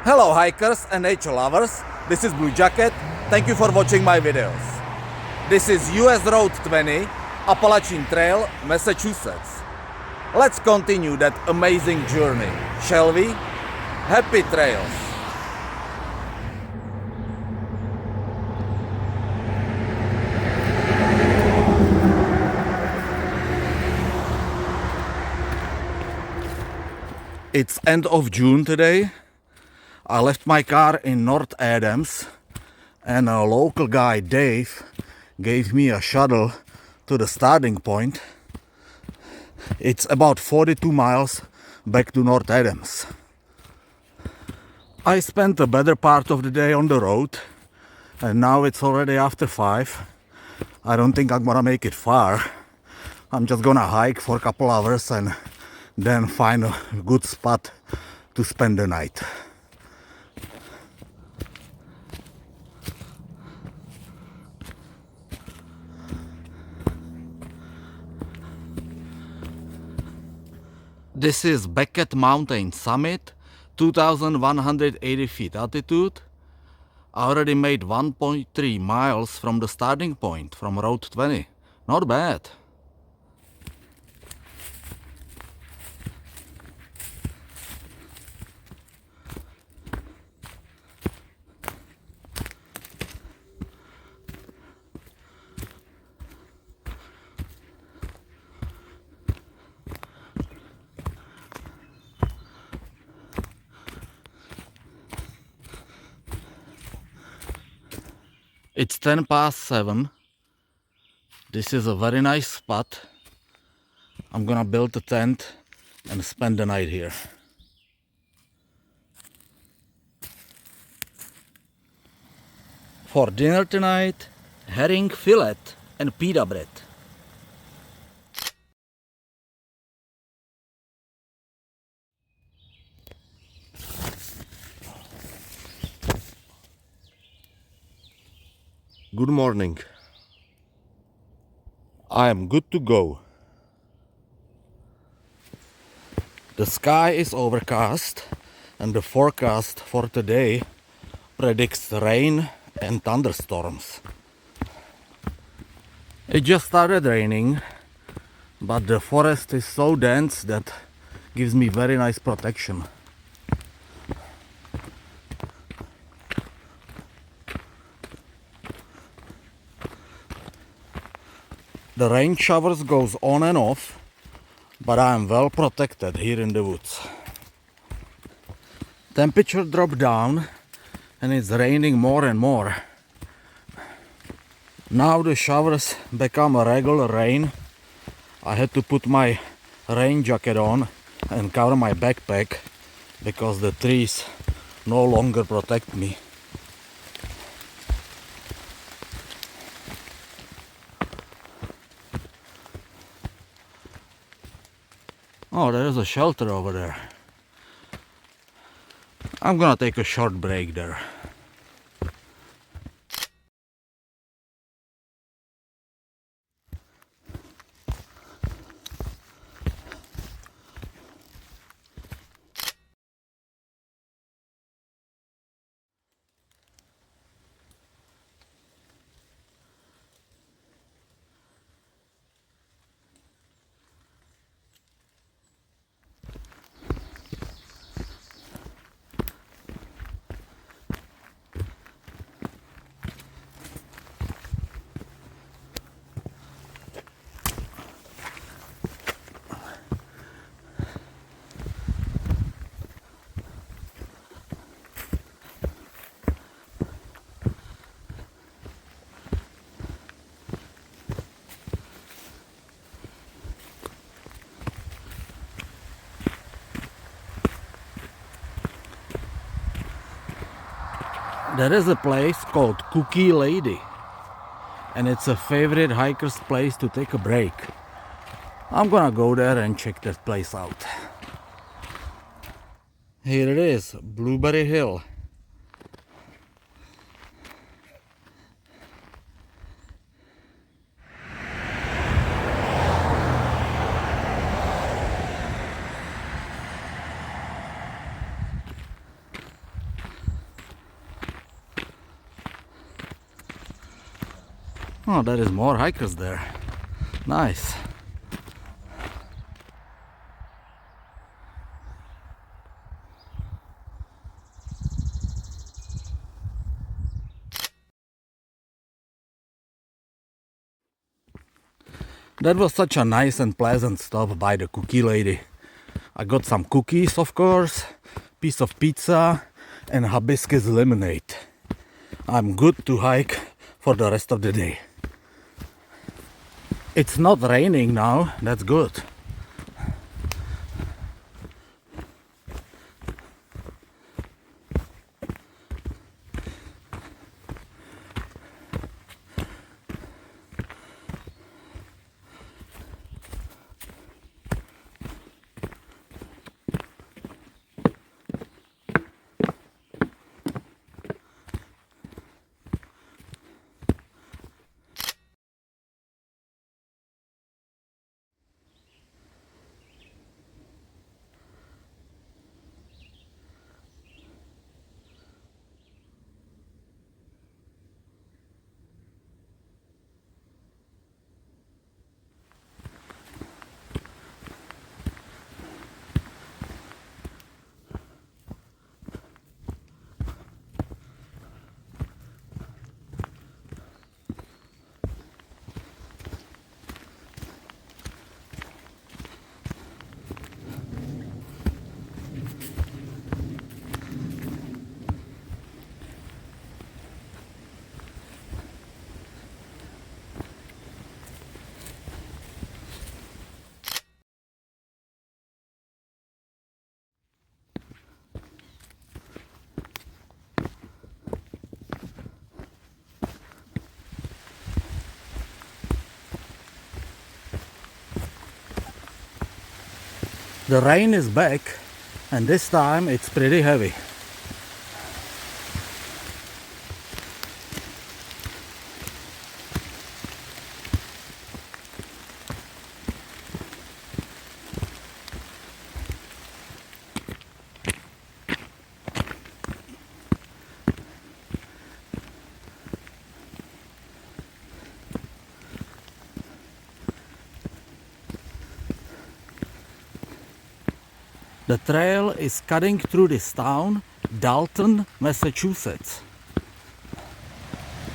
Hello hikers and nature lovers, this is Blue Jacket. Thank you for watching my videos. This is US Road 20, Appalachian Trail, Massachusetts. Let's continue that amazing journey, shall we? Happy trails! It's end of June today. I left my car in North Adams and a local guy, Dave, gave me a shuttle to the starting point. It's about 42 miles back to North Adams. I spent the better part of the day on the road and now it's already after 5. I don't think I'm gonna make it far. I'm just gonna hike for a couple hours and then find a good spot to spend the night. This is Beckett Mountain Summit, 2,180 feet altitude. I already made 1.3 miles from the starting point from Road 20. Not bad. It's 10 past 7. This is a very nice spot. I'm gonna build a tent and spend the night here. For dinner tonight, herring fillet and pita bread. Good morning. I am good to go. The sky is overcast and the forecast for today predicts rain and thunderstorms. It just started raining, but the forest is so dense that gives me very nice protection. The rain showers goes on and off, but I am well protected here in the woods. Temperature dropped down and it's raining more and more. Now the showers become a regular rain. I had to put my rain jacket on and cover my backpack because the trees no longer protect me. Oh, there is a shelter over there. I'm gonna take a short break there. There is a place called Cookie Lady and it's a favorite hiker's place to take a break. I'm gonna go there and check that place out. Here it is, Blueberry Hill. Oh, there is more hikers there. Nice. That was such a nice and pleasant stop by the cookie lady. I got some cookies, of course, piece of pizza, and hibiscus lemonade. I'm good to hike for the rest of the day. It's not raining now, that's good. The rain is back, and this time it's pretty heavy. The trail is cutting through this town, Dalton, Massachusetts.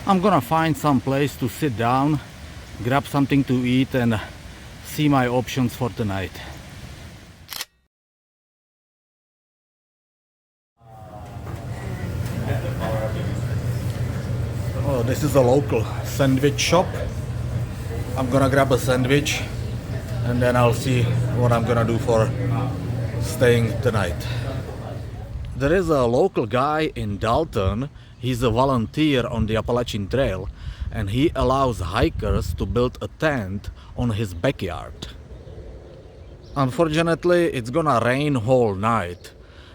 I'm gonna find some place to sit down, grab something to eat, and see my options for tonight. Oh, this is a local sandwich shop. I'm gonna grab a sandwich and then I'll see what I'm gonna do for staying tonight. There is a local guy in Dalton. He's a volunteer on the Appalachian Trail, and he allows hikers to build a tent on his backyard. Unfortunately, it's gonna rain whole night,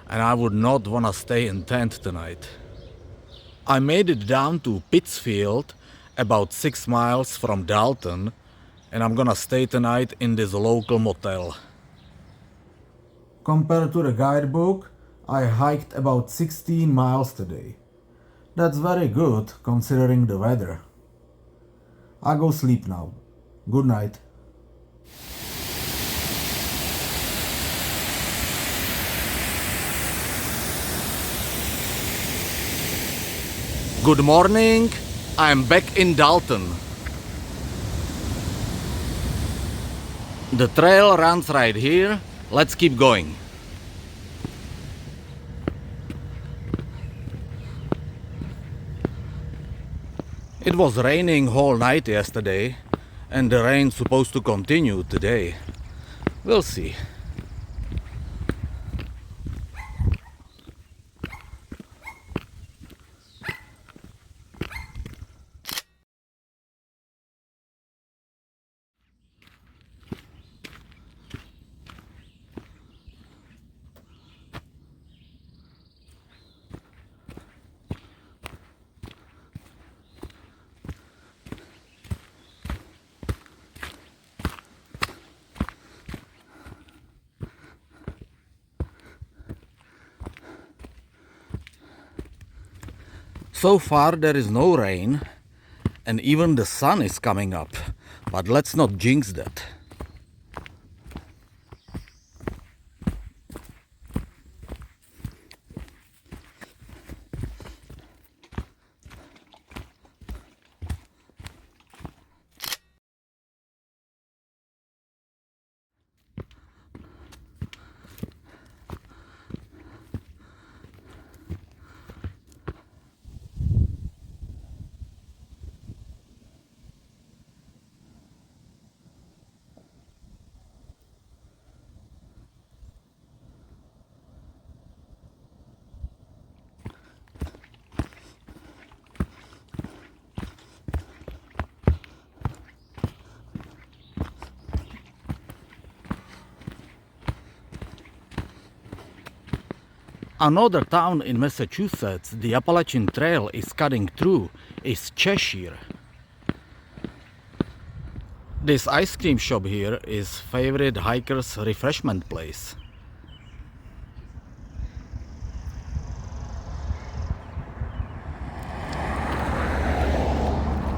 and I would not wanna stay in tent tonight. I made it down to Pittsfield, about 6 miles from Dalton, and I'm gonna stay tonight in this local motel. Compared to the guidebook, I hiked about 16 miles today. That's very good considering the weather. I go sleep now. Good night. Good morning. I'm back in Dalton. The trail runs right here. Let's keep going. It was raining whole night yesterday, and the rain's supposed to continue today. We'll see. So far there is no rain, and even the sun is coming up, but let's not jinx that. Another town in Massachusetts the Appalachian Trail is cutting through is Cheshire. This ice cream shop here is favorite hikers' refreshment place.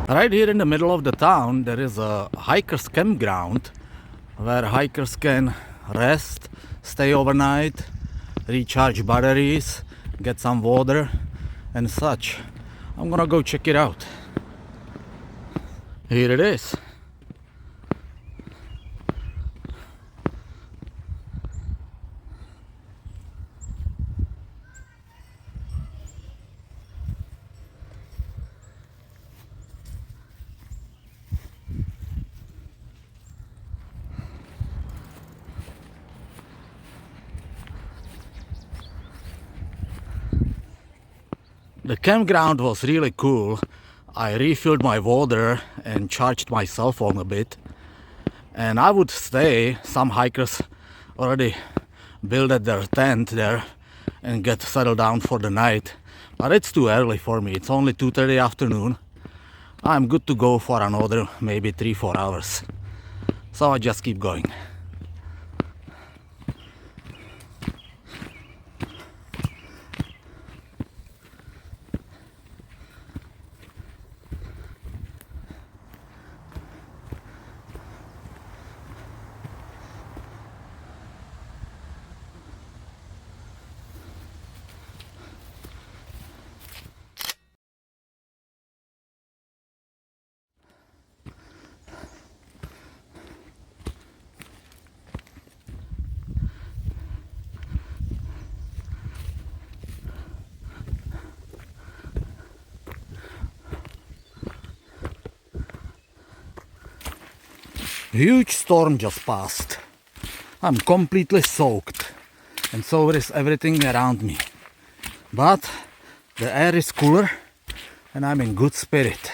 Right here in the middle of the town there is a hikers' campground where hikers can rest, stay overnight, recharge batteries, get some water and such. I'm gonna go check it out. Here it is. The campground was really cool. I refilled my water and charged my cell phone a bit. And I would stay. Some hikers already built their tent there and get settled down for the night. But it's too early for me. It's only 2:30 afternoon. I'm good to go for another maybe 3-4 hours. So I just keep going. Huge storm just passed. I'm completely soaked and so is everything around me. But the air is cooler and I'm in good spirit.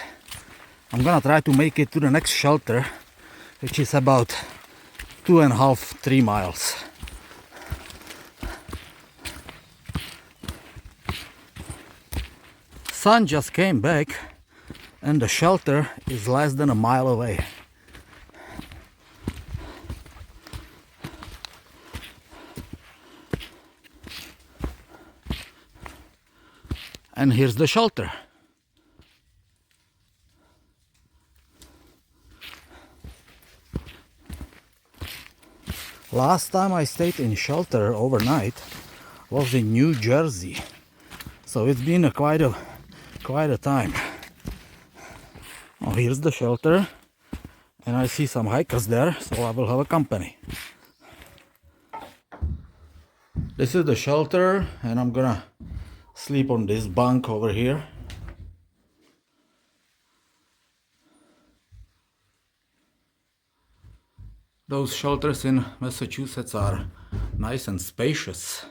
I'm gonna try to make it to the next shelter, which is about 2.5-3 miles. Sun just came back and the shelter is less than a mile away. And here's the shelter. Last time I stayed in shelter overnight was in New Jersey. So it's been quite a time. Oh, here's the shelter. And I see some hikers there, so I will have a company. This is the shelter and I'm gonna sleep on this bunk over here. Those shelters in Massachusetts are nice and spacious.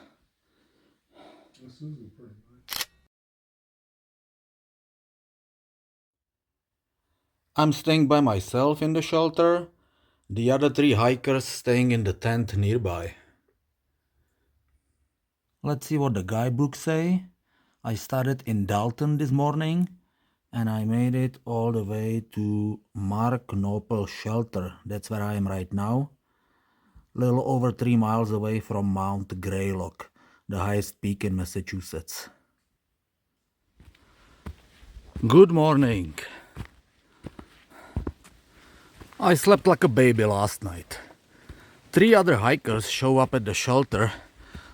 I'm staying by myself in the shelter. The other 3 hikers staying in the tent nearby. Let's see what the guidebook say. I started in Dalton this morning and I made it all the way to Mark Knopel Shelter. That's where I am right now. Little over 3 miles away from Mount Greylock, the highest peak in Massachusetts. Good morning. I slept like a baby last night. 3 other hikers show up at the shelter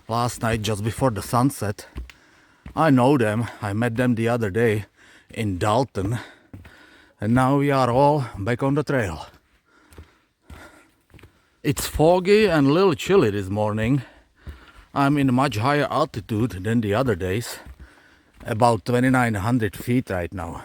last night just before the sunset. I know them, I met them the other day in Dalton, and now we are all back on the trail. It's foggy and a little chilly this morning. I'm in a much higher altitude than the other days, about 2,900 feet right now.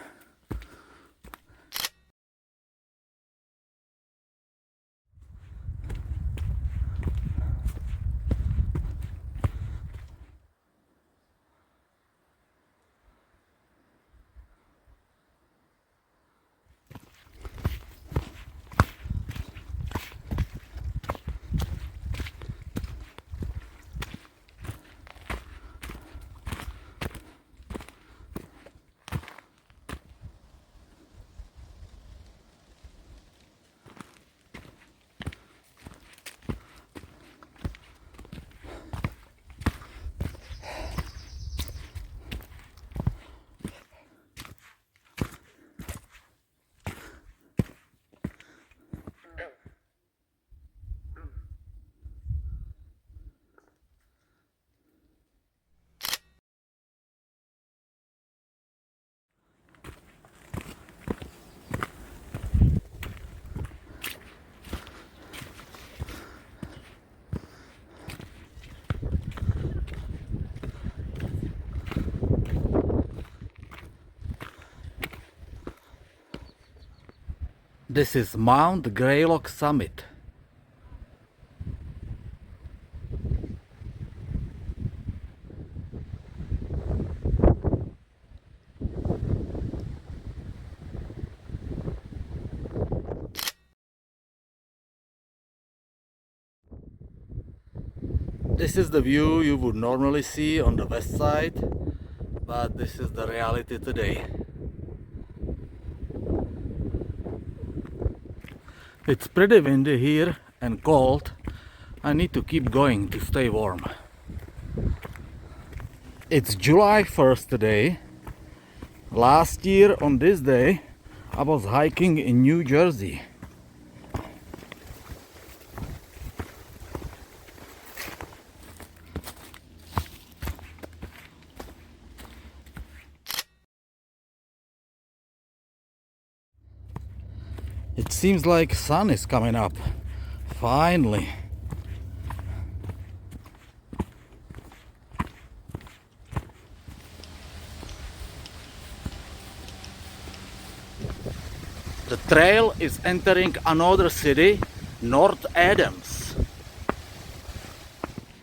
This is Mount Greylock Summit. This is the view you would normally see on the west side, but this is the reality today. It's pretty windy here and cold. I need to keep going to stay warm. It's July 1st today. Last year on this day I was hiking in New Jersey. It seems like sun is coming up. Finally. The trail is entering another city, North Adams.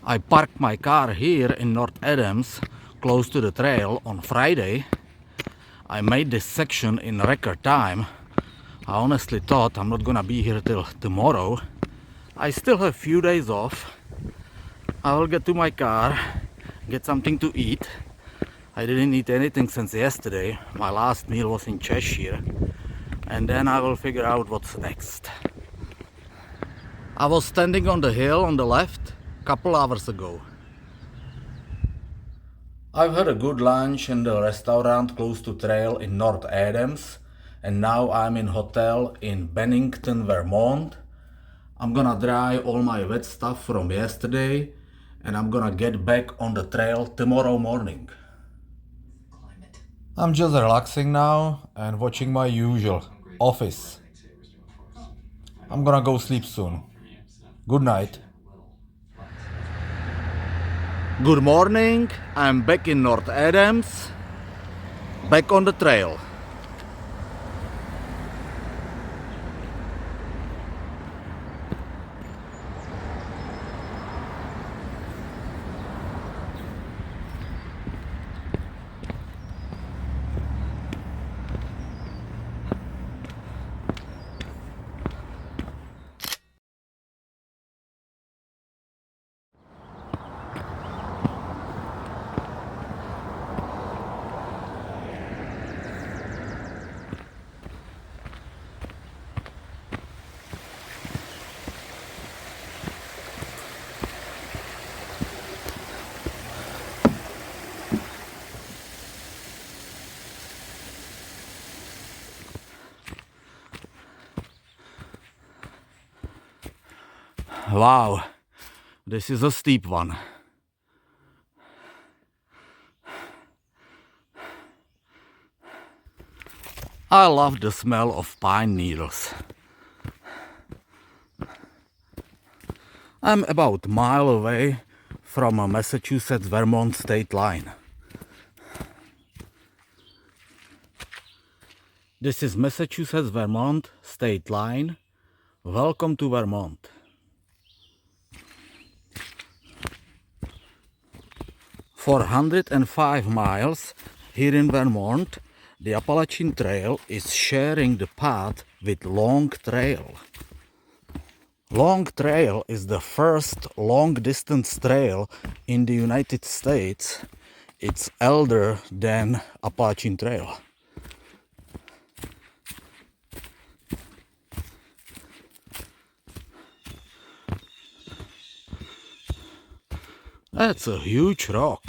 I parked my car here in North Adams, close to the trail, on Friday. I made this section in record time. I honestly thought I'm not gonna be here till tomorrow. I still have a few days off. I will get to my car, get something to eat. I didn't eat anything since yesterday. My last meal was in Cheshire. And then I will figure out what's next. I was standing on the hill on the left a couple hours ago. I've had a good lunch in the restaurant close to trail in North Adams. And now I'm in hotel in Bennington, Vermont. I'm gonna dry all my wet stuff from yesterday and I'm gonna get back on the trail tomorrow morning. I'm just relaxing now and watching my usual Office. I'm gonna go sleep soon. Good night. Good morning, I'm back in North Adams, back on the trail. Wow, this is a steep one. I love the smell of pine needles. I'm about a mile away from a Massachusetts-Vermont state line. This is Massachusetts-Vermont state line. Welcome to Vermont. For 105 miles here in Vermont, the Appalachian Trail is sharing the path with Long Trail. Long Trail is the first long-distance trail in the United States. It's older than Appalachian Trail. That's a huge rock.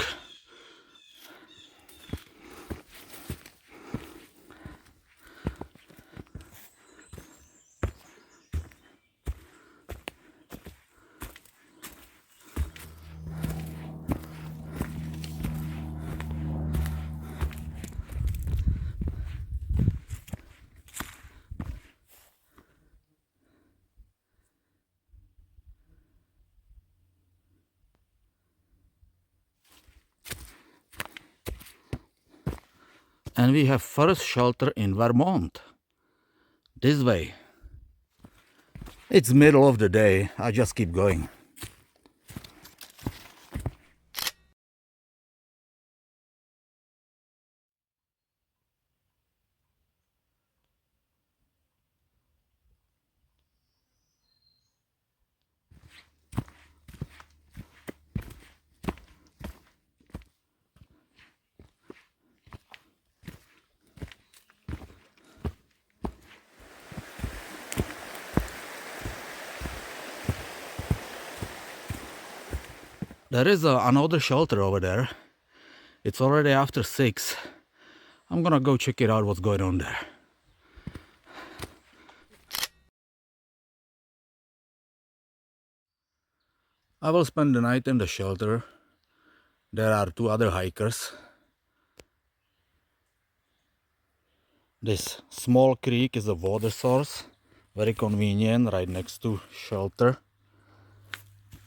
And we have first shelter in Vermont. This way. It's middle of the day. I just keep going. There is another shelter over there. It's already after 6. I'm gonna go check it out what's going on there. I will spend the night in the shelter. There are 2 other hikers. This small creek is a water source. Very convenient, right next to shelter.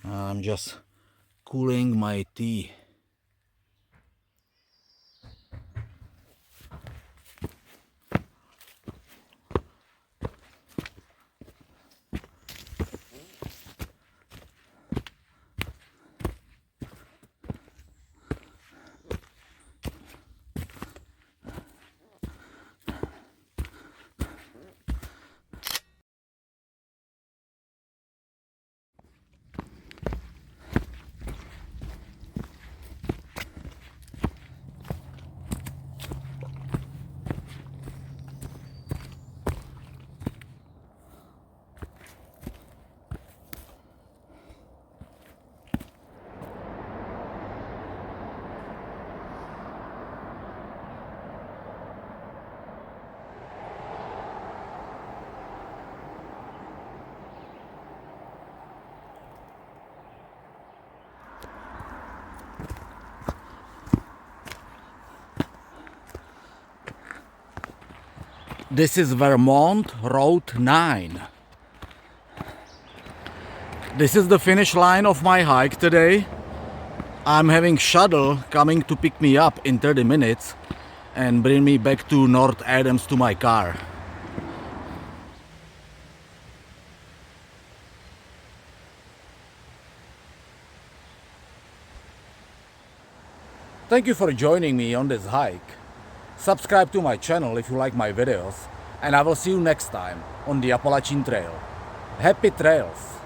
I'm just cooling my tea. This is Vermont Road 9. This is the finish line of my hike today. I'm having shuttle coming to pick me up in 30 minutes and bring me back to North Adams to my car. Thank you for joining me on this hike. Subscribe to my channel if you like my videos, and I will see you next time on the Appalachian Trail. Happy trails!